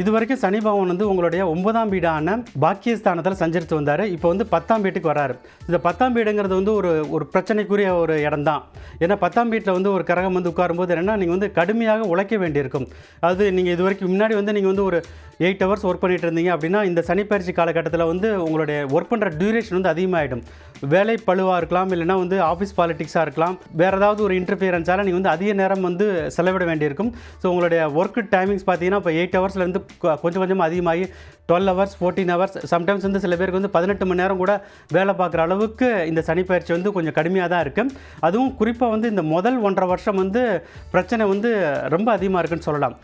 இது வரைக்கும் சனி பகவான் வந்து உங்களுடைய 9ஆம் வீடான பாக்கியஸ்தானத்தில் சஞ்சரித்து வந்தார். இப்போ வந்து 10ஆம் வீட்டுக்கு வராரு. இந்த 10ஆம் வீடுங்கிறது வந்து ஒரு பிரச்சனைக்குரிய ஒரு இடம் தான். ஏன்னா 10ஆம் வீட்டில் வந்து ஒரு கிரகம் வந்து உட்காரும்போது என்னென்னா நீங்கள் வந்து கடுமையாக உழைக்க வேண்டியிருக்கும். அது நீங்கள் இது வரைக்கும் முன்னாடி வந்து நீங்கள் வந்து ஒரு 8 ஹவர்ஸ் ஒர்க் பண்ணிகிட்டு இருந்தீங்க அப்படின்னா இந்த சனிப்பயிற்சி காலகட்டத்தில் வந்து உங்களுடைய ஒர்க் பண்ணுற டியூரேஷன் வந்து அதிகமாகிடும். வேலை பழுவாக இருக்கலாம், இல்லைனா வந்து ஆஃபீஸ் பாலிட்டிக்ஸாக இருக்கலாம், வேறு ஏதாவது ஒரு இன்டர்ஃபியரன்ஸால் நீங்கள் வந்து அதிக நேரம் வந்து செலவிட வேண்டியிருக்கும். ஸோ உங்களுடைய ஒர்க் டைமிங்ஸ் பார்த்தீங்கன்னா இப்போ 8 ஹவர்ஸ்லேருந்து கொஞ்சம் கொஞ்சமாக அதிகமாகி 12 ஹவர்ஸ் 14 ஹவர்ஸ் சம்டைம்ஸ் வந்து சில பேருக்கு வந்து 18 மணி நேரம் கூட வேலை பார்க்குற அளவுக்கு இந்த சனிப்பயிற்சி வந்து கொஞ்சம் கடுமையாக தான் இருக்குது. அதுவும் குறிப்பாக வந்து இந்த முதல் 1.5 வருஷம் வந்து பிரச்சனை வந்து ரொம்ப அதிகமாக இருக்குன்னு சொல்லலாம்.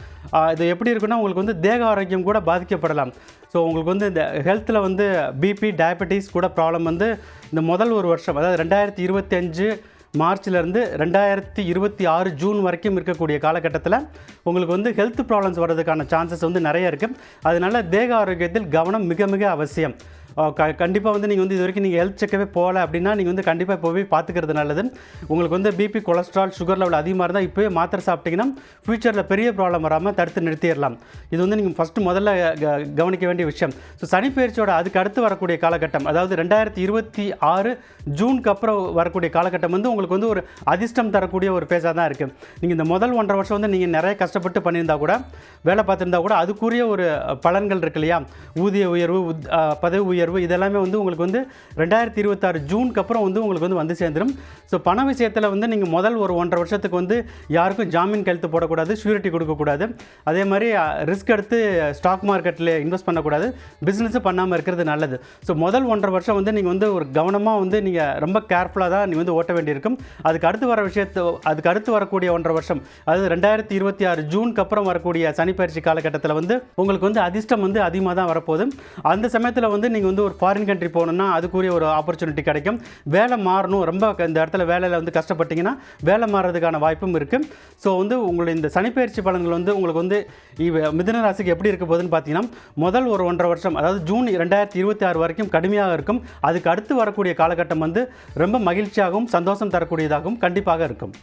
இது எப்படி இருக்குன்னா உங்களுக்கு வந்து தேக ஆரோக்கியம் கூட பாதிக்கப்படலாம். ஸோ உங்களுக்கு வந்து இந்த ஹெல்த்தில் வந்து பிபி டயபெட்டிஸ் கூட ப்ராப்ளம் வந்து இந்த முதல் ஒரு வருஷம், அதாவது 2025 மார்ச்லேருந்து 2026 ஜூன் வரைக்கும் இருக்கக்கூடிய காலகட்டத்தில் உங்களுக்கு வந்து ஹெல்த் ப்ராப்ளம்ஸ் வர்றதுக்கான சான்சஸ் வந்து நிறைய இருக்குது. அதனால தேக ஆரோக்கியத்தில் கவனம் மிக மிக அவசியம். கண்டிப்பாக வந்து நீங்கள் வந்து இது வரைக்கும் நீங்கள் ஹெல்த் செக்கவே போகல அப்படின்னா நீங்கள் வந்து கண்டிப்பாக இப்போ போய் பார்த்துக்கிறது நல்லது. உங்களுக்கு வந்து பிபி கொலஸ்ட்ரால் சுகர் லெவல் அதிகமாக இருந்தால் இப்போயே மாத்திரை சாப்பிட்டிங்கன்னா ஃப்யூச்சரில் பெரிய ப்ராப்ளம் வராமல் தடுத்து நிறுத்திடலாம். இது வந்து நீங்கள் முதல்ல கவனிக்க வேண்டிய விஷயம். ஸோ சனிப்பெயர்ச்சியோட அதுக்கு அடுத்து வரக்கூடிய காலகட்டம், அதாவது 2026 ஜூனுக்கு அப்புறம் வரக்கூடிய காலகட்டம் வந்து உங்களுக்கு வந்து ஒரு அதிர்ஷ்டம் தரக்கூடிய ஒரு ஃபேஸாக தான் இருக்குது. நீங்கள் இந்த முதல் 1.5 வருஷம் வந்து நீங்கள் நிறைய கஷ்டப்பட்டு பண்ணியிருந்தா கூட, வேலை பார்த்துருந்தா கூட அதுக்குரிய ஒரு பலன்கள் இருக்கு இல்லையா, ஊதிய உயர்வு, பதவி உயர்வு, இதெல்லாமே வந்து உங்களுக்கு வந்து 2026 ஜூனுக்கு அப்புறம் வந்து உங்களுக்கு வந்து சேர்ந்துடும். ஸோ பண விஷயத்தில் வந்து நீங்கள் முதல் ஒரு 1.5 வருஷத்துக்கு வந்து யாருக்கும் ஜாமீன் கையெழுத்து போடக்கூடாது, ஷூரிட்டி கொடுக்கக்கூடாது. அதே மாதிரி ரிஸ்க் எடுத்து ஸ்டாக் மார்க்கெட்டில் இன்வெஸ்ட் பண்ணக்கூடாது, பிஸ்னஸும் பண்ணாமல் இருக்கிறது நல்லது. ஸோ முதல் 1.5 வருஷம் வந்து நீங்கள் வந்து ஒரு கவனமாக வந்து நீங்கள் ரொம்ப கேர்ஃபுல்லாக தான் நீங்கள் வந்து ஓட்ட வேண்டியிருக்கும். அதுக்கு அடுத்து வரக்கூடிய 1.5 வருஷம், அதாவது 2026 ஜூனுக்கு அப்புறம் வரக்கூடிய சனிப்பயிற்சி காலகட்டத்தில் வந்து உங்களுக்கு வந்து அதிர்ஷ்டம் வந்து அதிகமாக தான் வரப்போகுது. அந்த சமயத்தில் வந்து நீங்கள் வந்து ஒரு ஃபாரின் கண்ட்ரி போகணுன்னா அதுக்குரிய ஒரு ஆப்பர்ச்சுனிட்டி கிடைக்கும். வேலை மாறணும், ரொம்ப இந்த இடத்துல வேலையில் வந்து கஷ்டப்பட்டீங்கன்னா வேலை மாறுறதுக்கான வாய்ப்பும் இருக்குது. ஸோ வந்து உங்களுடைய இந்த சனிப்பெயர்ச்சி பலன்கள் வந்து உங்களுக்கு வந்து மிதுன ராசிக்கு எப்படி இருக்க போகுதுன்னு பார்த்தீங்கன்னா முதல் ஒரு 1.5 வருஷம், அதாவது ஜூன் 2026 வரைக்கும் கடுமையாக இருக்கும். அதுக்கு அடுத்து வரக்கூடிய காலகட்டம் வந்து ரொம்ப மகிழ்ச்சியாகவும் சந்தோஷம் தரக்கூடியதாகவும் கண்டிப்பாக இருக்கும்.